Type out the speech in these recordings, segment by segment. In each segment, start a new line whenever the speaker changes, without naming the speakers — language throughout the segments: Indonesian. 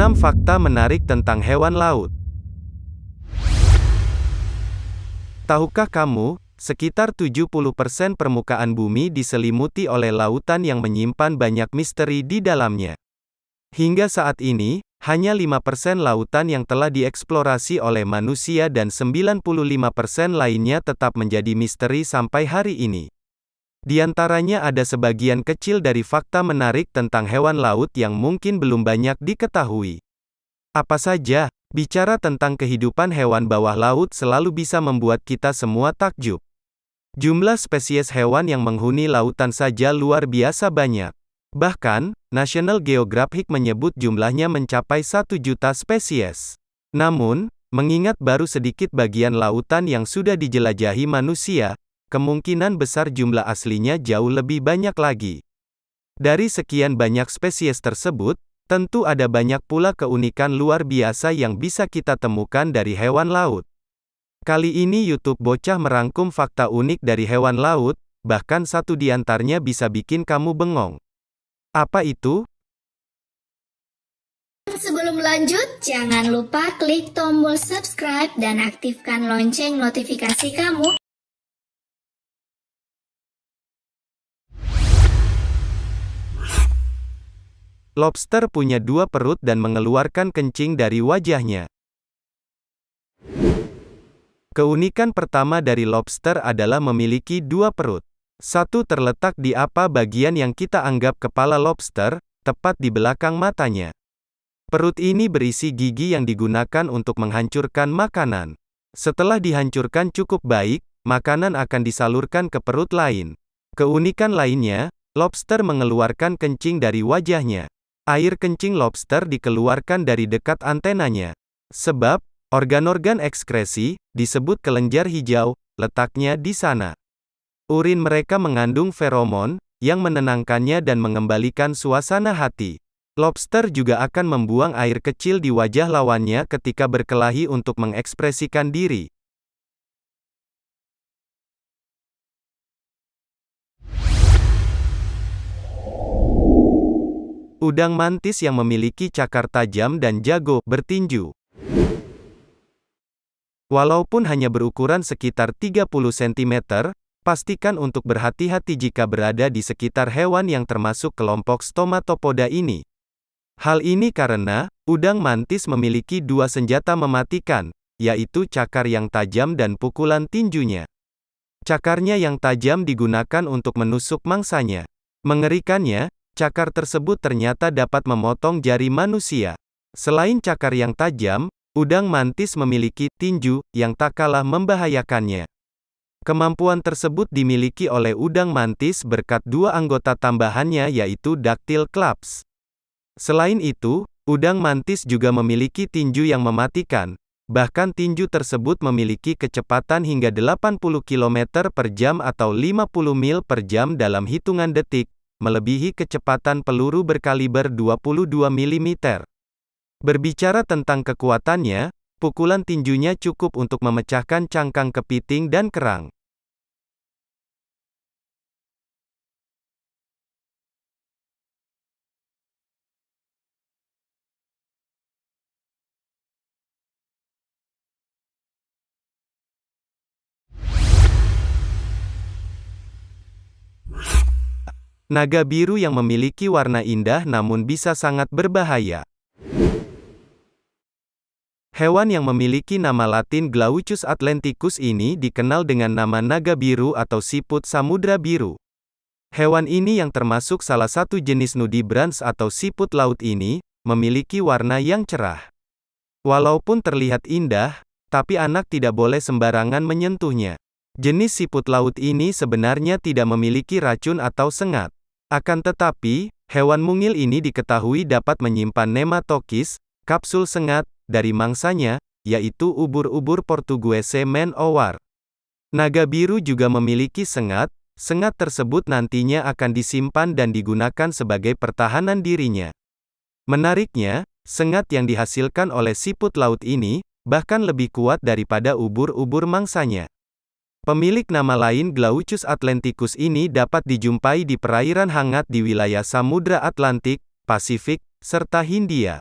6 fakta menarik tentang hewan laut. Tahukah kamu, sekitar 70% permukaan bumi diselimuti oleh lautan yang menyimpan banyak misteri di dalamnya. Hingga saat ini, hanya 5% lautan yang telah dieksplorasi oleh manusia dan 95% lainnya tetap menjadi misteri sampai hari ini. Di antaranya ada sebagian kecil dari fakta menarik tentang hewan laut yang mungkin belum banyak diketahui. Apa saja? Bicara tentang kehidupan hewan bawah laut selalu bisa membuat kita semua takjub. Jumlah spesies hewan yang menghuni lautan saja luar biasa banyak. Bahkan, National Geographic menyebut jumlahnya mencapai 1 juta spesies. Namun, mengingat baru sedikit bagian lautan yang sudah dijelajahi manusia, kemungkinan besar jumlah aslinya jauh lebih banyak lagi. Dari sekian banyak spesies tersebut, tentu ada banyak pula keunikan luar biasa yang bisa kita temukan dari hewan laut. Kali ini YouTube Bocah merangkum fakta unik dari hewan laut, bahkan satu di antaranya bisa bikin kamu bengong. Apa itu?
Sebelum lanjut, jangan lupa klik tombol subscribe dan aktifkan lonceng notifikasi kamu.
Lobster punya 2 perut dan mengeluarkan kencing dari wajahnya. Keunikan pertama dari lobster adalah memiliki 2 perut. Satu terletak di apa bagian yang kita anggap kepala lobster, tepat di belakang matanya. Perut ini berisi gigi yang digunakan untuk menghancurkan makanan. Setelah dihancurkan cukup baik, makanan akan disalurkan ke perut lain. Keunikan lainnya, lobster mengeluarkan kencing dari wajahnya. Air kencing lobster dikeluarkan dari dekat antenanya. Sebab, organ-organ ekskresi, disebut kelenjar hijau, letaknya di sana. Urin mereka mengandung feromon, yang menenangkannya dan mengembalikan suasana hati. Lobster juga akan membuang air kecil di wajah lawannya ketika berkelahi untuk mengekspresikan diri. Udang mantis yang memiliki cakar tajam dan jago bertinju. Walaupun hanya berukuran sekitar 30 cm, pastikan untuk berhati-hati jika berada di sekitar hewan yang termasuk kelompok Stomatopoda ini. Hal ini karena, udang mantis memiliki 2 senjata mematikan, yaitu cakar yang tajam dan pukulan tinjunya. Cakarnya yang tajam digunakan untuk menusuk mangsanya. Mengerikannya, cakar tersebut ternyata dapat memotong jari manusia. Selain cakar yang tajam, udang mantis memiliki tinju yang tak kalah membahayakannya. Kemampuan tersebut dimiliki oleh udang mantis berkat 2 anggota tambahannya yaitu dactyl claws. Selain itu, udang mantis juga memiliki tinju yang mematikan. Bahkan tinju tersebut memiliki kecepatan hingga 80 km per jam atau 50 mil per jam dalam hitungan detik, melebihi kecepatan peluru berkaliber 22 mm. Berbicara tentang kekuatannya, pukulan tinjunya cukup untuk memecahkan cangkang kepiting dan kerang. Naga biru yang memiliki warna indah namun bisa sangat berbahaya. Hewan yang memiliki nama latin Glaucus atlanticus ini dikenal dengan nama naga biru atau siput samudra biru. Hewan ini yang termasuk salah satu jenis nudibranch atau siput laut ini, memiliki warna yang cerah. Walaupun terlihat indah, tapi anak tidak boleh sembarangan menyentuhnya. Jenis siput laut ini sebenarnya tidak memiliki racun atau sengat. Akan tetapi, hewan mungil ini diketahui dapat menyimpan nematokis, kapsul sengat, dari mangsanya, yaitu ubur-ubur Portuguese man-o-war. Naga biru juga memiliki sengat tersebut nantinya akan disimpan dan digunakan sebagai pertahanan dirinya. Menariknya, sengat yang dihasilkan oleh siput laut ini, bahkan lebih kuat daripada ubur-ubur mangsanya. Pemilik nama lain Glaucus atlanticus ini dapat dijumpai di perairan hangat di wilayah Samudra Atlantik, Pasifik, serta Hindia.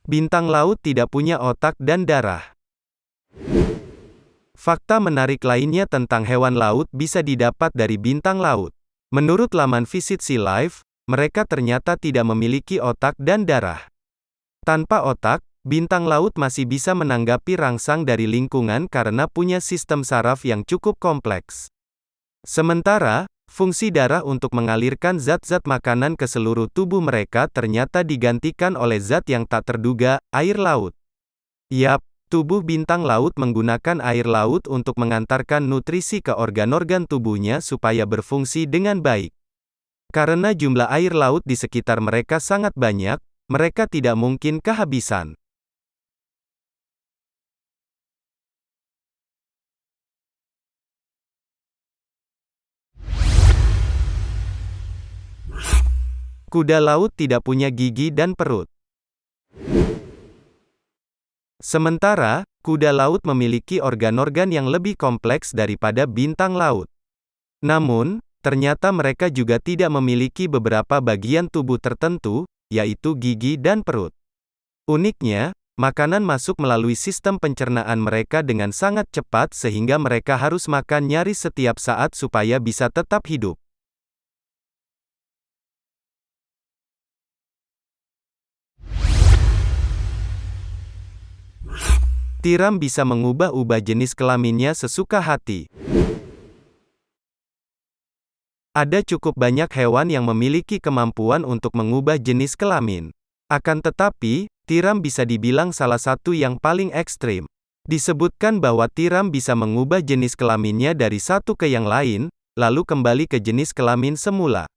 Bintang laut tidak punya otak dan darah. Fakta menarik lainnya tentang hewan laut bisa didapat dari bintang laut. Menurut laman Visit Sea Life, mereka ternyata tidak memiliki otak dan darah. Tanpa otak, bintang laut masih bisa menanggapi rangsang dari lingkungan karena punya sistem saraf yang cukup kompleks. Sementara, fungsi darah untuk mengalirkan zat-zat makanan ke seluruh tubuh mereka ternyata digantikan oleh zat yang tak terduga, air laut. Yap, tubuh bintang laut menggunakan air laut untuk mengantarkan nutrisi ke organ-organ tubuhnya supaya berfungsi dengan baik. Karena jumlah air laut di sekitar mereka sangat banyak, mereka tidak mungkin kehabisan. Kuda laut tidak punya gigi dan perut. Sementara, kuda laut memiliki organ-organ yang lebih kompleks daripada bintang laut. Namun, ternyata mereka juga tidak memiliki beberapa bagian tubuh tertentu, yaitu gigi dan perut. Uniknya, makanan masuk melalui sistem pencernaan mereka dengan sangat cepat sehingga mereka harus makan nyaris setiap saat supaya bisa tetap hidup. Tiram bisa mengubah-ubah jenis kelaminnya sesuka hati. Ada cukup banyak hewan yang memiliki kemampuan untuk mengubah jenis kelamin. Akan tetapi, tiram bisa dibilang salah satu yang paling ekstrim. Disebutkan bahwa tiram bisa mengubah jenis kelaminnya dari satu ke yang lain, lalu kembali ke jenis kelamin semula.